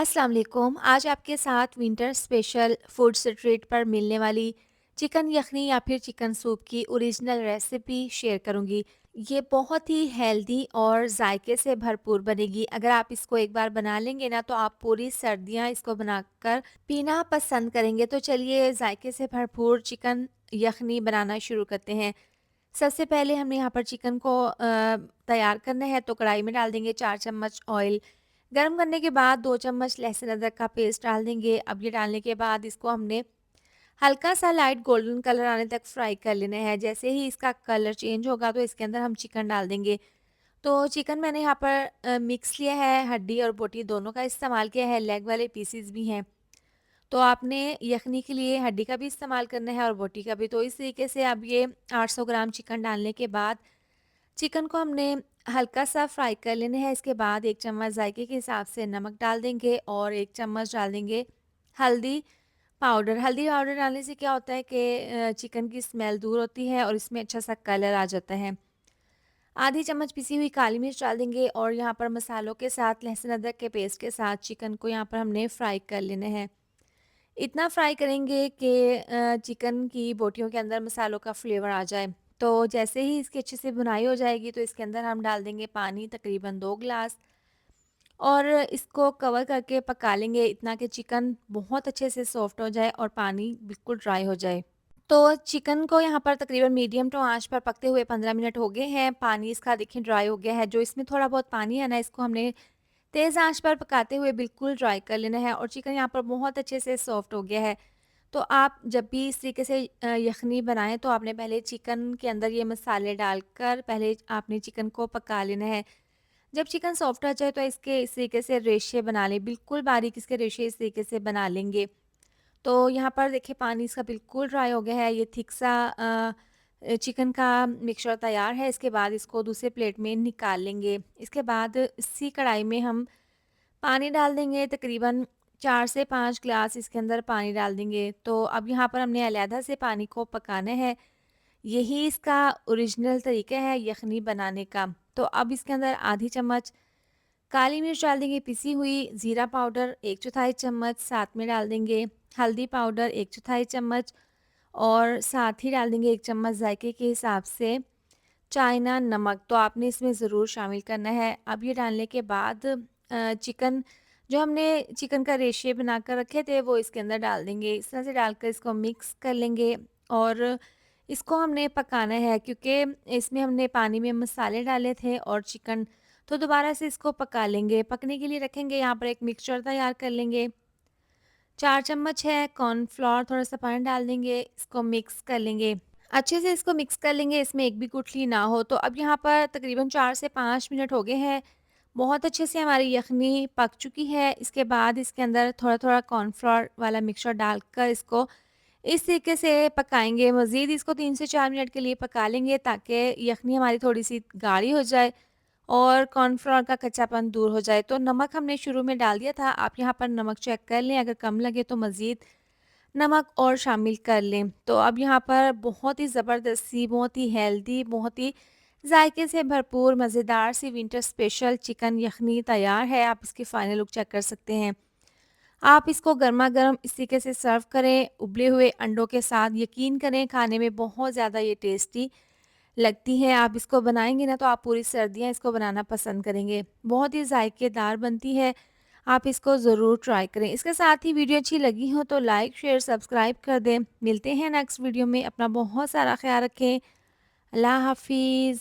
अस्सलाम वालेकुम। आज आपके साथ विंटर स्पेशल फूड स्ट्रीट पर मिलने वाली चिकन यखनी या फिर चिकन सूप की ओरिजिनल रेसिपी शेयर करूंगी। ये बहुत ही हेल्दी और जायके से भरपूर बनेगी। अगर आप इसको एक बार बना लेंगे ना तो आप पूरी सर्दियां इसको बनाकर पीना पसंद करेंगे। तो चलिए जायके से भरपूर चिकन यखनी बनाना शुरू करते हैं। सबसे पहले हमने यहाँ पर चिकन को तैयार करना है, तो कढ़ाई में डाल देंगे 4 चम्मच ऑयल। गरम करने के बाद 2 चम्मच लहसुन अदरक का पेस्ट डाल देंगे। अब ये डालने के बाद इसको हमने हल्का सा लाइट गोल्डन कलर आने तक फ्राई कर लेना है। जैसे ही इसका कलर चेंज होगा तो इसके अंदर हम चिकन डाल देंगे। तो चिकन मैंने यहाँ पर मिक्स लिया है, हड्डी और बोटी दोनों का इस्तेमाल किया है, लेग वाले पीसेस भी हैं। तो आपने यखनी के लिए हड्डी का भी इस्तेमाल करना है और बोटी का भी। तो इस तरीके से अब ये 800 ग्राम चिकन डालने के बाद चिकन को हमने हल्का सा फ्राई कर लेना है। इसके बाद 1 चम्मच जायके के हिसाब से नमक डाल देंगे और 1 चम्मच डाल देंगे हल्दी पाउडर। हल्दी पाउडर डालने से क्या होता है कि चिकन की स्मेल दूर होती है और इसमें अच्छा सा कलर आ जाता है। आधी चम्मच पिसी हुई काली मिर्च डाल देंगे और यहाँ पर मसालों के साथ लहसुन अदरक के पेस्ट के साथ चिकन को यहाँ पर हमने फ्राई कर लेना है। इतना फ्राई करेंगे कि चिकन की बोटियों के अंदर मसालों का फ्लेवर आ जाए। तो जैसे ही इसकी अच्छे से भुनाई हो जाएगी तो इसके अंदर हम डाल देंगे पानी, तकरीबन 2 गिलास, और इसको कवर करके पका लेंगे इतना कि चिकन बहुत अच्छे से सॉफ्ट हो जाए और पानी बिल्कुल ड्राई हो जाए। तो चिकन को यहाँ पर तकरीबन मीडियम टू आंच पर पकते हुए 15 मिनट हो गए हैं। पानी इसका देखिए ड्राई हो गया है। जो इसमें थोड़ा बहुत पानी है ना, इसको हमने तेज़ आंच पर पकाते हुए बिल्कुल ड्राई कर लेना है और चिकन यहाँ पर बहुत अच्छे से सॉफ्ट हो गया है। तो आप जब भी इस तरीके से यखनी बनाएं तो आपने पहले चिकन के अंदर ये मसाले डालकर पहले आपने चिकन को पका लेना है। जब चिकन सॉफ्ट हो जाए तो इसके इस तरीके से रेशे बना लें, बिल्कुल बारीक इसके रेशे इस तरीके से बना लेंगे। तो यहाँ पर देखिए पानी इसका बिल्कुल ड्राई हो गया है। ये थिक सा चिकन का मिक्सचर तैयार है। इसके बाद इसको दूसरे प्लेट में निकाल लेंगे। इसके बाद इसी कढ़ाई में हम पानी डाल देंगे, तकरीबन 4 से 5 ग्लास इसके अंदर पानी डाल देंगे। तो अब यहाँ पर हमने अलहदा से पानी को पकाना है। यही इसका ओरिजिनल तरीका है यखनी बनाने का। तो अब इसके अंदर आधी चम्मच काली मिर्च डाल देंगे पिसी हुई, ज़ीरा पाउडर 1/4 चम्मच, साथ में डाल देंगे हल्दी पाउडर 1/4 चम्मच और साथ ही डाल देंगे 1 चम्मच जायके के हिसाब से चाइना नमक। तो आपने इसमें ज़रूर शामिल करना है। अब ये डालने के बाद चिकन जो हमने चिकन का रेशे बनाकर रखे थे वो इसके अंदर डाल देंगे। इस तरह से डालकर इसको मिक्स कर लेंगे और इसको हमने पकाना है, क्योंकि इसमें हमने पानी में मसाले डाले थे और चिकन, तो दोबारा से इसको पका लेंगे। पकने के लिए रखेंगे। यहाँ पर एक मिक्सचर तैयार कर लेंगे। 4 चम्मच है कॉर्नफ्लोर, थोड़ा-सा पानी डाल देंगे, इसको मिक्स कर लेंगे। अच्छे से इसको मिक्स कर लेंगे, इसमें एक भी गुठली ना हो। तो अब यहाँ पर तकरीबन 4 से 5 मिनट हो गए हैं। बहुत अच्छे से हमारी यखनी पक चुकी है। इसके बाद इसके अंदर थोड़ा-थोड़ा कॉर्नफ्लोर वाला मिक्सचर डालकर इसको इस तरीके से पकाएँगे। मज़ीद इसको 3 से 4 मिनट के लिए पका लेंगे ताकि यखनी हमारी थोड़ी-सी गाढ़ी हो जाए और कॉर्नफ्लोर का कच्चापन दूर हो जाए। तो नमक हमने शुरू में डाल दिया था। आप यहाँ पर नमक चेक कर लें, अगर कम लगे तो मज़ीद नमक और शामिल कर लें। तो अब यहाँ पर बहुत ही ज़बरदस्त सी, बहुत ही हेल्दी, बहुत ही जायके से भरपूर मज़ेदार सी विंटर स्पेशल चिकन यखनी तैयार है। आप इसकी फ़ाइनल लुक चेक कर सकते हैं। आप इसको गरमा-गरम इस तरीके से सर्व करें, उबले हुए अंडों के साथ। यकीन करें खाने में बहुत ज़्यादा ये टेस्टी लगती है। आप इसको बनाएँगे ना तो आप पूरी सर्दियाँ इसको बनाना पसंद करेंगे। बहुत ही जायकेदार बनती है। आप इसको ज़रूर ट्राई करें। इसके साथ ही वीडियो अच्छी लगी हो तो लाइक, शेयर, सब्सक्राइब कर दें। मिलते हैं नेक्स्ट वीडियो में। अपना बहुत सारा ख़्याल रखें। अल्लाह हाफ़िज़।